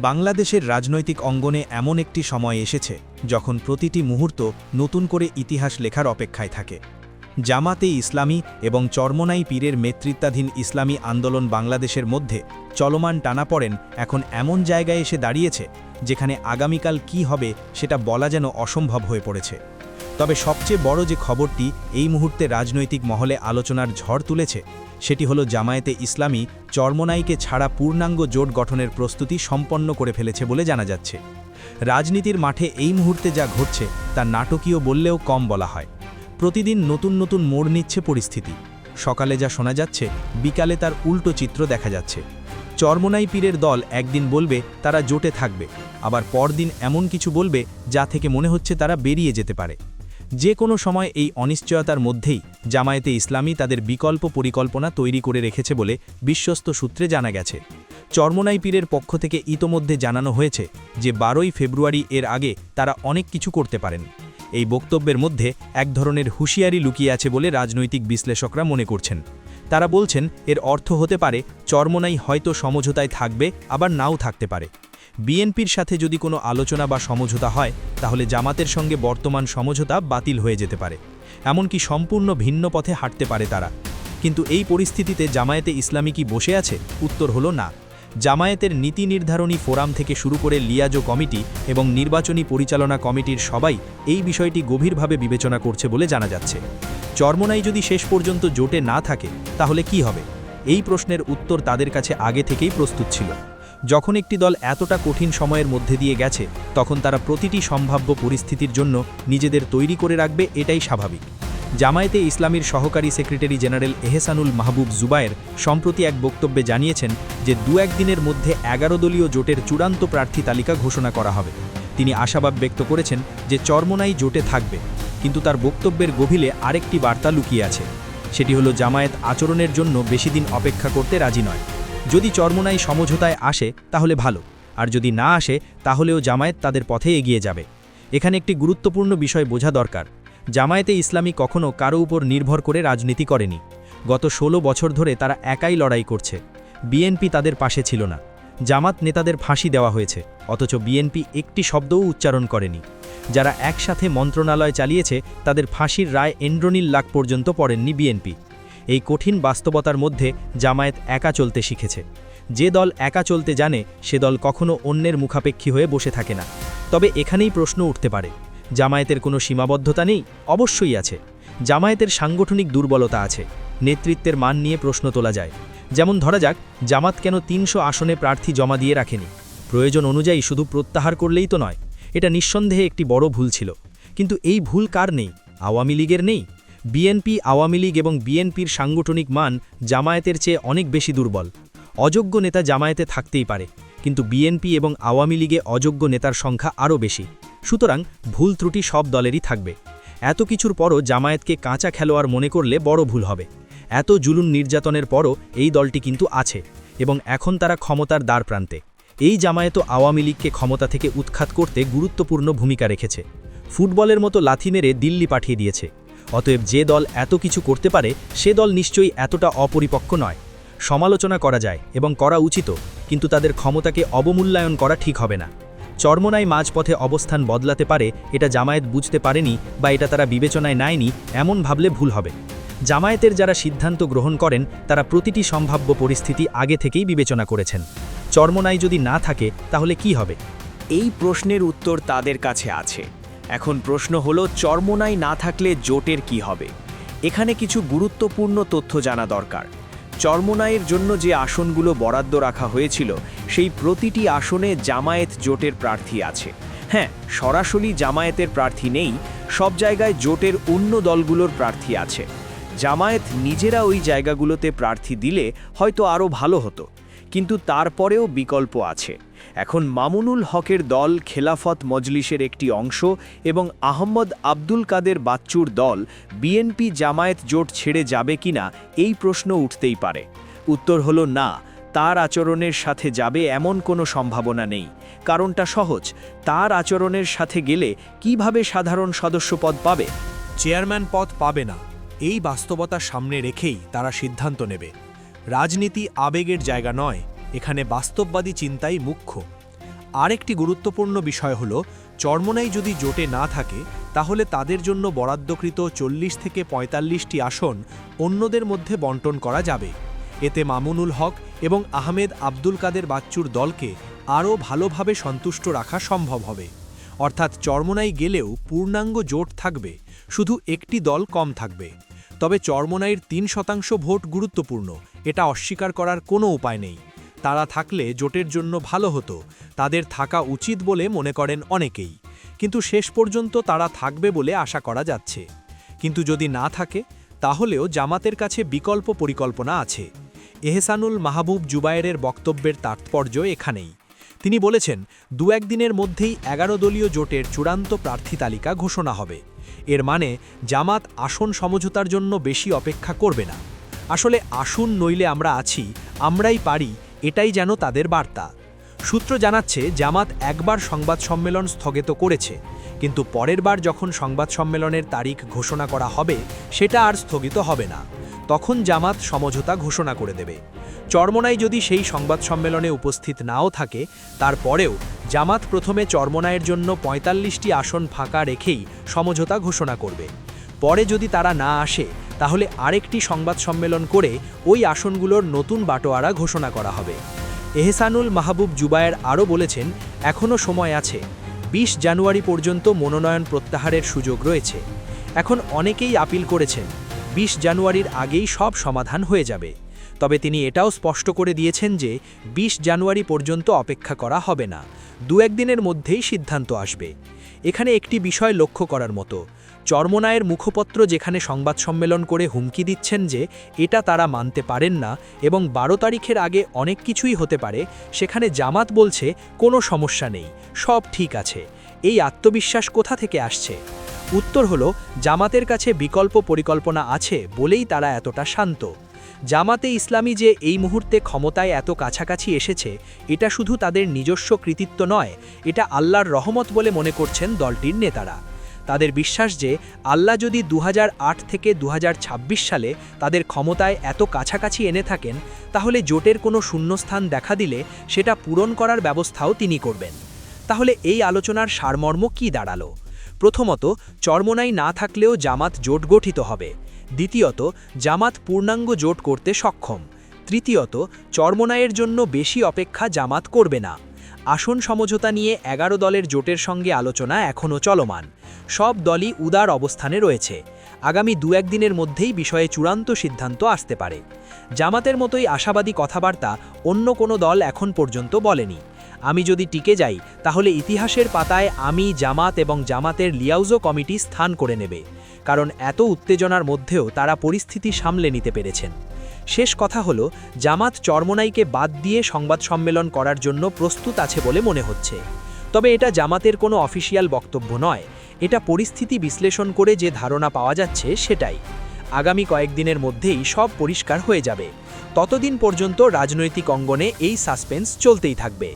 বাংলাদেশের রাজনৈতিক অঙ্গনে এমন একটি সময় এসেছে যখন প্রতিটি মুহূর্ত নতুন করে ইতিহাস লেখার অপেক্ষায় থাকে। জামাতে ইসলামী এবং চরমোনাই পীরের নেতৃত্বাধীন ইসলামী আন্দোলন বাংলাদেশের মধ্যে চলমান টানাপড়েন এখন এমন জায়গায় এসে দাঁড়িয়েছে যেখানে আগামীকাল কি হবে সেটা বলা যেন অসম্ভব হয়ে পড়েছে। তবে সবচেয়ে বড় যে খবরটি এই মুহূর্তে রাজনৈতিক মহলে আলোচনার ঝড় তুলেছে সেটি হলো জামায়াতে ইসলামী চরমোনাইকে ছাড়া পূর্ণাঙ্গ জোট গঠনের প্রস্তুতি সম্পন্ন করে ফেলেছে বলে জানা যাচ্ছে। রাজনীতির মাঠে এই মুহূর্তে যা ঘটছে তা নাটকীয় বললেও কম বলা হয়। প্রতিদিন নতুন নতুন মোড় নিচ্ছে পরিস্থিতি। সকালে যা শোনা যাচ্ছে বিকালে তার উল্টো চিত্র দেখা যাচ্ছে। চরমোনাই পীরের দল একদিন বলবে তারা জোটে থাকবে, আবার পরদিন এমন কিছু বলবে যা থেকে মনে হচ্ছে তারা বেরিয়ে যেতে পারে। যে কোনো সময় এই অনিশ্চয়তার মধ্যেই জামায়াতে ইসলামী তাদের বিকল্প পরিকল্পনা তৈরি করে রেখেছে বলে বিশ্বস্ত সূত্রে জানা গেছে। চরমোনাই পীরের পক্ষ থেকে ইতোমধ্যে জানানো হয়েছে যে 12ই ফেব্রুয়ারি এর আগে তারা অনেক কিছু করতে পারেন। এই বক্তব্যের মধ্যে এক ধরনের হুঁশিয়ারি লুকিয়ে আছে বলে রাজনৈতিক বিশ্লেষকরা মনে করছেন। তারা বলছেন এর অর্থ হতে পারে চরমোনাই হয়তো সমঝোতায় থাকবে, আবার নাও থাকতে পারে। বিএনপির সাথে যদি কোনো আলোচনা বা সমঝোতা হয় তাহলে জামাতের সঙ্গে বর্তমান সমঝোতা বাতিল হয়ে যেতে পারে, এমনকি সম্পূর্ণ ভিন্ন পথে হাঁটতে পারে তারা। কিন্তু এই পরিস্থিতিতে জামায়াতে ইসলামী কি বসে আছে? উত্তর হলো না। জামায়াতের নীতি নির্ধারণী ফোরাম থেকে শুরু করে লিয়াজো কমিটি এবং নির্বাচনী পরিচালনা কমিটির সবাই এই বিষয়টি গভীরভাবে বিবেচনা করছে বলে জানা যাচ্ছে। চরমোনাই যদি শেষ পর্যন্ত জোটে না থাকে তাহলে কি হবে? এই প্রশ্নের উত্তর তাদের কাছে আগে থেকেই প্রস্তুত ছিল। যখন একটি দল এতটা কঠিন সময়ের মধ্যে দিয়ে গেছে তখন তারা প্রতিটি সম্ভাব্য পরিস্থিতির জন্য নিজেদের তৈরি করে রাখবে, এটাই স্বাভাবিক। জামায়াতে ইসলামীর সহকারী সেক্রেটারি জেনারেল এহসানুল মাহবুব জুবায়ের সম্প্রতি এক বক্তব্যে জানিয়েছেন যে 2-1 দিনের মধ্যে 11 দলীয় জোটের চূড়ান্ত প্রার্থী তালিকা ঘোষণা করা হবে। তিনি আশাবাদ ব্যক্ত করেছেন যে চরমোনাই জোটে থাকবে, কিন্তু তার বক্তব্যের গভীরে আরেকটি বার্তা লুকিয়ে আছে। সেটি হলো জামায়াত আচরণের জন্য বেশি দিন অপেক্ষা করতে রাজি নয়। যদি চরমোনাই সমঝোতায় আসে তাহলে ভালো, আর যদি না আসে তাহলেও জামায়াত তাদের পথে এগিয়ে যাবে। এখানে একটি গুরুত্বপূর্ণ বিষয় বোঝা দরকার। জামায়াতে ইসলামী কখনও কারো উপর নির্ভর করে রাজনীতি করেনি। গত 16 বছর ধরে তারা একাই লড়াই করছে। বিএনপি তাদের পাশে ছিল না। জামাত নেতাদের ফাঁসি দেওয়া হয়েছে, অথচ বিএনপি একটি শব্দও উচ্চারণ করেনি। যারা একসাথে মন্ত্রণালয় চালিয়েছে তাদের ফাঁসির রায় এন্ড্রোনিল লাখ পর্যন্ত পড়েননি বিএনপি। এই কঠিন বাস্তবতার মধ্যে জামায়াত একা চলতে শিখেছে। যে দল একা চলতে জানে সে দল কখনো অন্যের মুখাপেক্ষী হয়ে বসে থাকে না। তবে এখানেই প্রশ্ন উঠতে পারে, জামায়াতের কোনো সীমাবদ্ধতা নেই? অবশ্যই আছে। জামায়াতের সাংগঠনিক দুর্বলতা আছে। নেতৃত্বের মান নিয়ে প্রশ্ন তোলা যায়। যেমন ধরা যাক, জামাত কেন 300 আসনে প্রার্থী জমা দিয়ে রাখেনি? প্রয়োজন অনুযায়ী শুধু প্রত্যাহার করলেই তো নয়। এটা নিঃসন্দেহে একটি বড় ভুল ছিল। কিন্তু এই ভুল কার নেই? আওয়ামী লীগের নেই? বিএনপি, আওয়ামী লীগ এবং বিএনপির সাংগঠনিক মান জামায়াতের চেয়ে অনেক বেশি দুর্বল। অযোগ্য নেতা জামায়াতে থাকতেই পারে, কিন্তু বিএনপি এবং আওয়ামী লীগে অযোগ্য নেতার সংখ্যা আরও বেশি। সুতরাং ভুল ত্রুটি সব দলেরই থাকবে। এত কিছুর পরও জামায়াতকে কাঁচা খেলোয়াড় মনে করলে বড় ভুল হবে। এত জুলুম নির্যাতনের পরও এই দলটি কিন্তু আছে, এবং এখন তারা ক্ষমতার দ্বারপ্রান্তে। এই জামায়াত আওয়ামী লীগকে ক্ষমতা থেকে উৎখাত করতে গুরুত্বপূর্ণ ভূমিকা রেখেছে। ফুটবলের মতো লাথি মেরে দিল্লি পাঠিয়ে দিয়েছে। অতএব যে দল এত কিছু করতে পারে সে দল নিশ্চয়ই এতটা অপরিপক্ক নয়। সমালোচনা করা যায় এবং করা উচিত, কিন্তু তাদের ক্ষমতাকে অবমূল্যায়ন করা ঠিক হবে না। চরমোনাই মাঝপথে অবস্থান বদলাতে পারে এটা জামায়াত বুঝতে পারেনি বা এটা তারা বিবেচনায় নেয়নি, এমন ভাবলে ভুল হবে। জামায়াতের যারা সিদ্ধান্ত গ্রহণ করেন তারা প্রতিটি সম্ভাব্য পরিস্থিতি আগে থেকেই বিবেচনা করেছেন। চরমোনাই যদি না থাকে তাহলে কি হবে? এই প্রশ্নের উত্তর তাদের কাছে আছে। এখন প্রশ্ন হলো, চরমোনাই না থাকলে জোটের কি হবে? এখানে কিছু গুরুত্বপূর্ণ তথ্য জানা দরকার। চরমোনাইয়ের জন্য যে আসনগুলো বরাদ্দ রাখা হয়েছিল সেই প্রতিটি আসনে জামায়াত জোটের প্রার্থী আছে। হ্যাঁ, সরাসরি জামায়াতের প্রার্থী নেই, সব জায়গায় জোটের অন্য দলগুলোর প্রার্থী আছে। জামায়াত নিজেরা ওই জায়গাগুলোতে প্রার্থী দিলে হয়তো আরও ভালো হতো, কিন্তু তারপরেও বিকল্প আছে। এখন মামুনুল হকের দল খেলাফত মজলিসের একটি অংশ এবং আহমদ আব্দুল কাদের বাচ্চুর দল বিএনপি জামায়াত জোট ছেড়ে যাবে কিনা এই প্রশ্ন উঠতেই পারে। উত্তর হলো না, তার আচরণের সাথে যাবে এমন কোনো সম্ভাবনা নেই। কারণটা সহজ, তার আচরণের সাথে গেলে কিভাবে সাধারণ সদস্য পদ পাবে? চেয়ারম্যান পদ পাবে না। এই বাস্তবতা সামনে রেখেই তারা সিদ্ধান্ত নেবে। রাজনীতি আবেগের জায়গা নয়, এখানে বাস্তববাদী চিন্তাই মুখ্য। আরেকটি গুরুত্বপূর্ণ বিষয় হল চরমোনাই যদি জোটে না থাকে তাহলে তাদের জন্য বরাদ্দকৃত 40 থেকে 45টি আসন অন্যদের মধ্যে বণ্টন করা যাবে। এতে মামুনুল হক এবং আহমেদ আব্দুল কাদের বাচ্চুর দলকে আরও ভালোভাবে সন্তুষ্ট রাখা সম্ভব হবে। অর্থাৎ চরমোনাই গেলেও পূর্ণাঙ্গ জোট থাকবে, শুধু একটি দল কম থাকবে। তবে চরমোনাইয়ের 3% ভোট গুরুত্বপূর্ণ, এটা অস্বীকার করার কোনো উপায় নেই। তারা থাকলে জোটের জন্য ভালো হতো, তাদের থাকা উচিত বলে মনে করেন অনেকেই। কিন্তু শেষ পর্যন্ত তারা থাকবে বলে আশা করা যাচ্ছে। কিন্তু যদি না থাকে তাহলেও জামাতের কাছে বিকল্প পরিকল্পনা আছে। এহসানুল মাহবুব জুবায়েরের বক্তব্যের তাৎপর্য এখানেই। তিনি বলেছেন, 2-1 দিনের মধ্যেই 11 দলীয় জোটের চূড়ান্ত প্রার্থী তালিকা ঘোষণা হবে। এর মানে জামাত আসন সমঝোতার জন্য বেশি অপেক্ষা করবে না। আসলে আসুন নইলে আমরা আছি, আমরাই পারি, এটাই যেন তাদের বার্তা। সূত্র জানাচ্ছে জামাত একবার সংবাদ সম্মেলন স্থগিত করেছে, কিন্তু পরের বার যখন সংবাদ সম্মেলনের তারিখ ঘোষণা করা হবে সেটা আর স্থগিত হবে না। তখন জামাত সমঝোতা ঘোষণা করে দেবে। চরমোনাই যদি সেই সংবাদ সম্মেলনে উপস্থিত নাও থাকে, তারপরেও জামাত প্রথমে চরমোনাইয়ের জন্য 45টি আসন ফাঁকা রেখেই সমঝোতা ঘোষণা করবে। পরে যদি তারা না আসে তাহলে আরেকটি সংবাদ সম্মেলন করে ওই আসনগুলোর নতুন বাটোয়ারা ঘোষণা করা হবে। এহসানুল মাহবুব জুবায়ের আরও বলেছেন, এখনও সময় আছে, 20 জানুয়ারি পর্যন্ত মনোনয়ন প্রত্যাহারের সুযোগ রয়েছে। এখন অনেকেই আপিল করেছেন 20 জানুয়ারির আগেই সব সমাধান হয়ে যাবে। তবে তিনি এটাও স্পষ্ট করে দিয়েছেন যে 20 জানুয়ারি পর্যন্ত অপেক্ষা করা হবে না, 2-1 দিনের মধ্যেই সিদ্ধান্ত আসবে। এখানে একটি বিষয় লক্ষ্য করার মতো, চরমোনাইয়ের মুখপত্র যেখানে সংবাদ সম্মেলন করে হুমকি দিচ্ছেন যে এটা তারা মানতে পারেন না এবং 12 তারিখের আগে অনেক কিছুই হতে পারে, সেখানে জামাত বলছে কোনো সমস্যা নেই, সব ঠিক আছে। এই আত্মবিশ্বাস কোথা থেকে আসছে? উত্তর হলো, জামাতের কাছে বিকল্প পরিকল্পনা আছে বলেই তারা এতটা শান্ত। জামাতে ইসলামী যে এই মুহূর্তে ক্ষমতায় এত কাছাকাছি এসেছে, এটা শুধু তাদের নিজস্ব কৃতিত্ব নয়, এটা আল্লাহর রহমত বলে মনে করছেন দলটির নেতারা। তাদের বিশ্বাস যে আল্লাহ যদি 2008 থেকে 2026 সালে তাদের ক্ষমতায় এত কাছাকাছি এনে থাকেন, তাহলে জোটের কোনো শূন্যস্থান দেখা দিলে সেটা পূরণ করার ব্যবস্থাও তিনি করবেন। তাহলে এই আলোচনার সারমর্ম কী দাঁড়ালো? প্রথমত, চরমোনাই না থাকলেও জামাত জোট গঠিত হবে। দ্বিতীয়ত, জামাত পূর্ণাঙ্গ জোট করতে সক্ষম। তৃতীয়ত, চরমোনাইয়ের জন্য বেশি অপেক্ষা জামাত করবে না। আসন সমঝোতা নিয়ে 11 দলের জোটের সঙ্গে আলোচনা এখনও চলমান। সব দলই উদার অবস্থানে রয়েছে। আগামী 2-1 দিনের মধ্যেই বিষয়ে চূড়ান্ত সিদ্ধান্ত আসতে পারে। জামাতের মতোই আশাবাদী কথাবার্তা অন্য কোনো দল এখন পর্যন্ত বলেনি। আমি যদি টিকে যাই তাহলে ইতিহাসের পাতায় আমি, জামাত এবং জামাতের লিয়াউজো কমিটি স্থান করে নেবে, কারণ এত উত্তেজনার মধ্যেও তারা পরিস্থিতি সামলে নিতে পেরেছেন। শেষ কথা হলো, জামাত চরমোনাইকে বাদ দিয়ে সংবাদ সম্মেলন করার জন্য প্রস্তুত আছে বলে মনে হচ্ছে। তবে এটা জামাতের কোনো অফিসিয়াল বক্তব্য নয়, এটা পরিস্থিতি বিশ্লেষণ করে যে ধারণা পাওয়া যাচ্ছে সেটাই। আগামী কয়েকদিনের মধ্যেই সব পরিষ্কার হয়ে যাবে। ততদিন পর্যন্ত রাজনৈতিক অঙ্গনে এই সাসপেন্স চলতেই থাকবে।